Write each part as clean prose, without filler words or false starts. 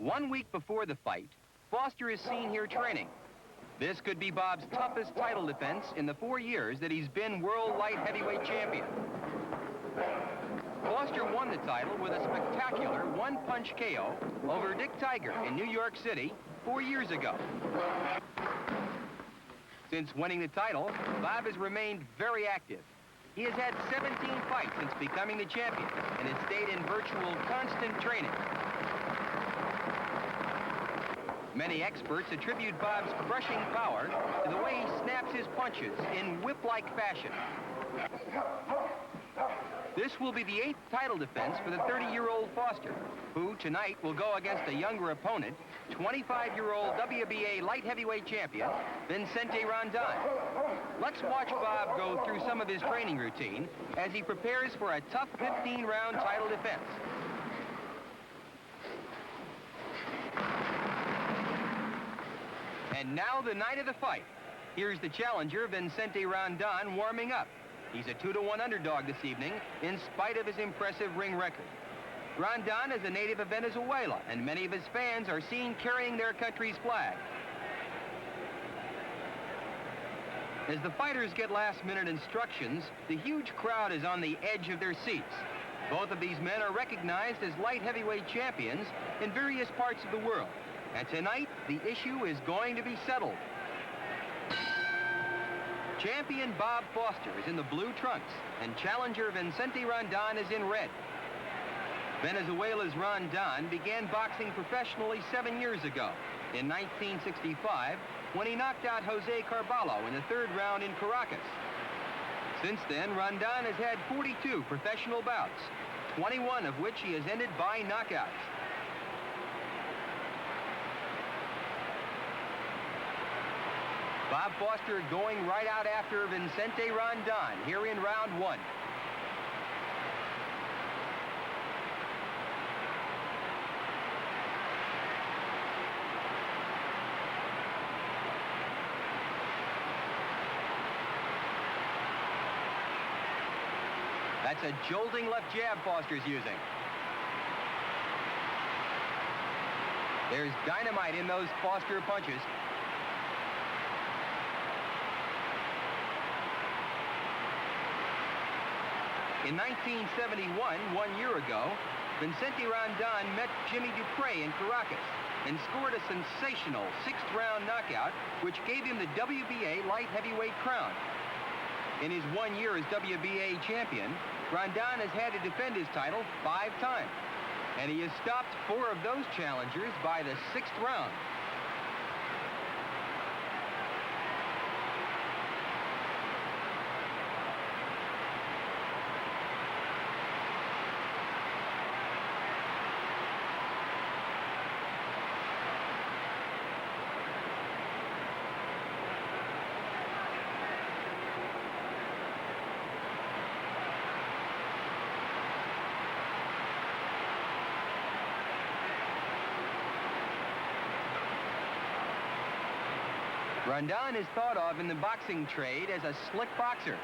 1 week before the fight, Foster is seen here training. This could be Bob's toughest title defense in the 4 years that he's been world light heavyweight champion. Foster won the title with a spectacular one-punch KO over Dick Tiger in New York City 4 years ago. Since winning the title, Bob has remained very active. He has had 17 fights since becoming the champion and has stayed in virtual constant training. Many experts attribute Bob's crushing power to the way he snaps his punches in whip-like fashion. This will be the 8th title defense for the 30-year-old Foster, who tonight will go against a younger opponent, 25-year-old WBA light heavyweight champion, Vicente Rondon. Let's watch Bob go through some of his training routine as he prepares for a tough 15-round title defense. And now the night of the fight. Here's the challenger, Vicente Rondon, warming up. He's a 2-to-1 underdog this evening, in spite of his impressive ring record. Rondon is a native of Venezuela, and many of his fans are seen carrying their country's flag. As the fighters get last-minute instructions, the huge crowd is on the edge of their seats. Both of these men are recognized as light heavyweight champions in various parts of the world. And tonight, the issue is going to be settled. Champion Bob Foster is in the blue trunks, and challenger Vicente Rondon is in red. Venezuela's Rondon began boxing professionally 7 years ago, in 1965, when he knocked out Jose Carvalho in the 3rd round in Caracas. Since then, Rondon has had 42 professional bouts, 21 of which he has ended by knockouts. Bob Foster going right out after Vicente Rondon here in round 1. That's a jolting left jab Foster's using. There's dynamite in those Foster punches. In 1971, 1 year ago, Vicente Rondon met Jimmy Dupre in Caracas and scored a sensational 6th-round knockout, which gave him the WBA light heavyweight crown. In his 1 year as WBA champion, Rondon has had to defend his title 5 times, and he has stopped 4 of those challengers by the 6th round. Rondon is thought of in the boxing trade as a slick boxer.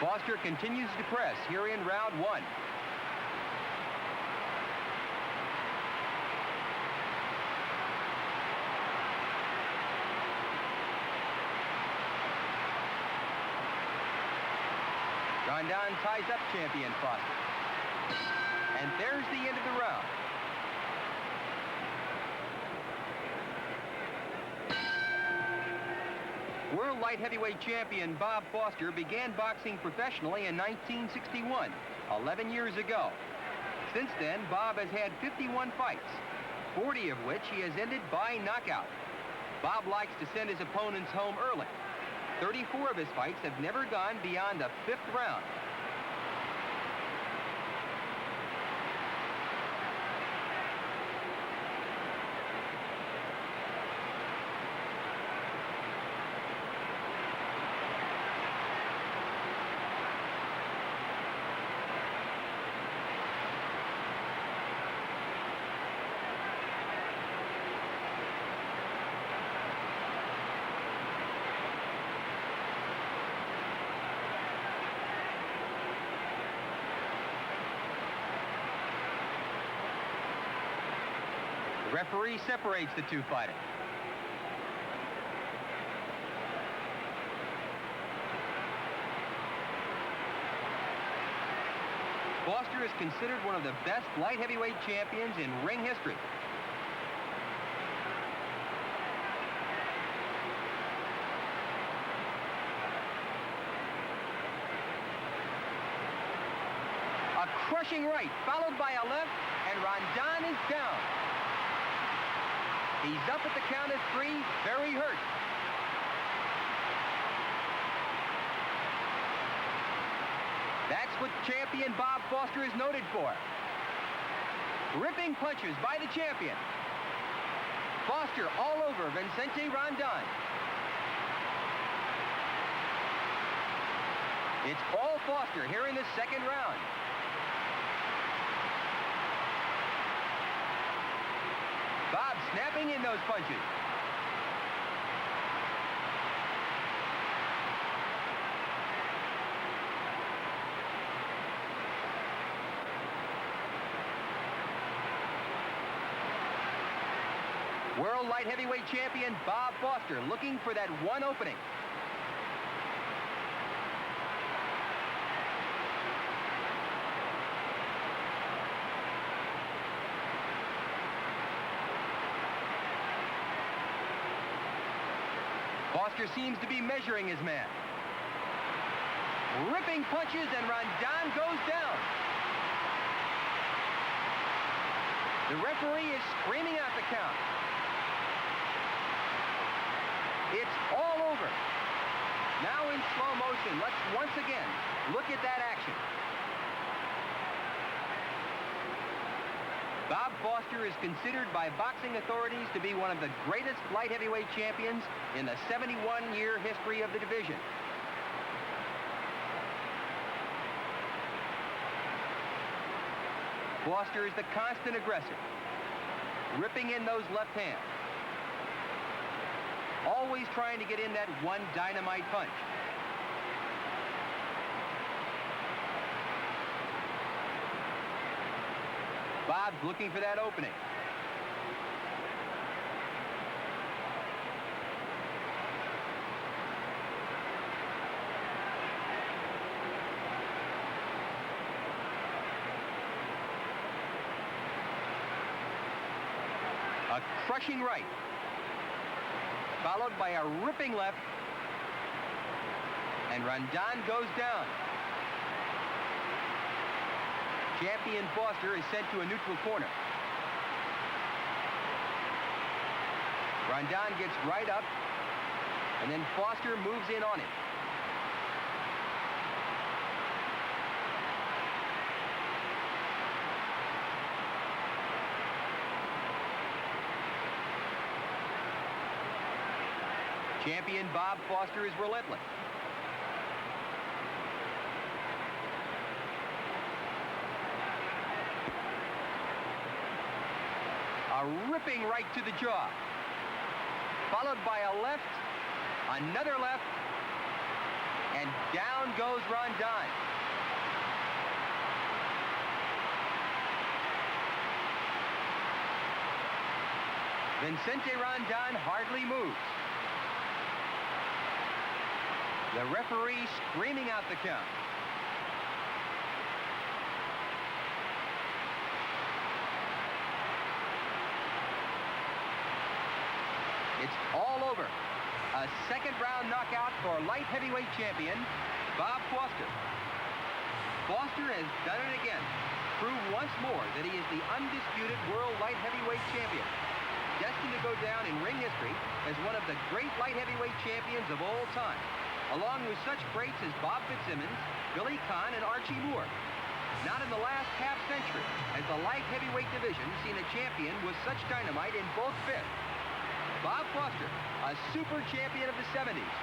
Foster continues to press here in round 1. Rondon ties up champion Foster. And there's the end of the round. World light heavyweight champion Bob Foster began boxing professionally in 1961, 11 years ago. Since then, Bob has had 51 fights, 40 of which he has ended by knockout. Bob likes to send his opponents home early. 34 of his fights have never gone beyond the 5th round. The referee separates the two fighters. Foster is considered one of the best light heavyweight champions in ring history. A crushing right, followed by a left, and Rondon is down. He's up at the count of 3, very hurt. That's what champion Bob Foster is noted for. Ripping punches by the champion. Foster all over Vicente Rondon. It's all Foster here in the second round. Bob snapping in those punches. World light heavyweight champion Bob Foster looking for that one opening. Foster seems to be measuring his man. Ripping punches, and Rondon goes down. The referee is screaming out the count. It's all over. Now in slow motion, let's once again look at that action. Bob Foster is considered by boxing authorities to be one of the greatest light heavyweight champions in the 71-year history of the division. Foster is the constant aggressor, ripping in those left hands. Always trying to get in that one dynamite punch. Bob's looking for that opening. A crushing right, followed by a ripping left, and Rondon goes down. Champion Foster is sent to a neutral corner. Rondon gets right up, and then Foster moves in on him. Champion Bob Foster is relentless. A ripping right to the jaw, followed by a left, another left, and down goes Rondon. Vicente Rondon hardly moves. The referee screaming out the count. It's all over. A second round knockout for light heavyweight champion Bob Foster. Foster has done it again. Proved once more that he is the undisputed world light heavyweight champion. Destined to go down in ring history as one of the great light heavyweight champions of all time, along with such greats as Bob Fitzsimmons, Billy Conn, and Archie Moore. Not in the last half century has the light heavyweight division seen a champion with such dynamite in both fists. Bob Foster, a super champion of the 70s.